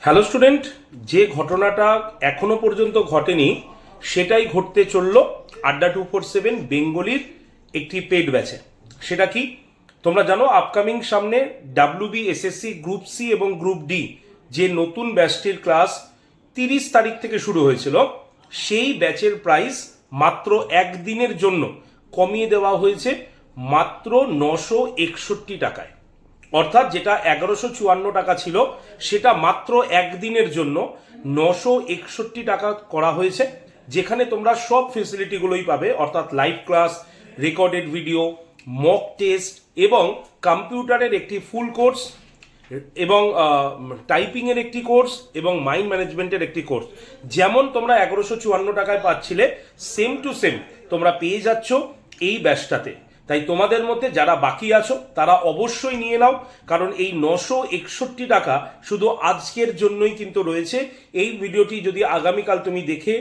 Hello student, যে ঘটনাটা এখনো পর্যন্ত ঘটেনি সেটাই ঘটতে চলল আড্ডা 247 বেঙ্গলির একটি পেড ব্যাচে। সেটা কি তোমরা জানো? আপকামিং সামনে ডাব্লিউবি এসএসসি গ্রুপ সি এবং গ্রুপ ডি যে নতুন ব্যাচটির ক্লাস 30 তারিখ থেকে শুরু হয়েছিল, সেই ব্যাচের প্রাইস মাত্র একদিনের জন্য কমিয়ে দেওয়া হয়েছে মাত্র 961 টাকায়। অর্থাৎ যেটা 1154 টাকা ছিল সেটা মাত্র একদিনের জন্য 961 টাকা করা হয়েছে, যেখানে তোমরা সব ফেসিলিটিগুলোই পাবে। অর্থাৎ live class, recorded video, mock test এবং কম্পিউটারের একটি ফুল কোর্স এবং টাইপিংয়ের একটি কোর্স এবং মাইন্ড ম্যানেজমেন্টের একটি কোর্স। যেমন তোমরা 1154 টাকায় পাচ্ছিলে, সেম টু সেম তোমরা পেয়ে যাচ্ছ এই ব্যাচটাতে। তাই তোমাদের মধ্যে যারা বাকি আছো তারা অবশ্যই নিয়ে নাও, কারণ এই 961 টাকা শুধু আজকের জন্যই কিন্তু রয়েছে। এই ভিডিওটি যদি আগামীকাল তুমি দেখে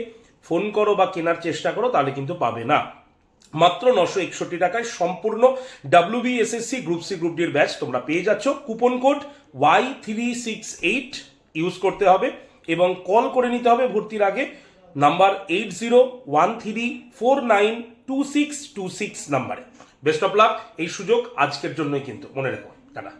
ফোন করো বা কেনার চেষ্টা করো তাহলে কিন্তু পাবে না। মাত্র 961 টাকায় সম্পূর্ণ ডাব্লিউবিএসএসসি গ্রুপ সি গ্রুপ ডির ব্যাচ তোমরা পেয়ে যাচ্ছ। কুপন কোড Y368 ইউজ করতে হবে এবং কল করে নিতে হবে ভর্তির আগে নাম্বার 8013492626 নাম্বারে। Best of luck. এই সুযোগ আজকের জন্যই কিন্তু, মনে রেখো। টাটা।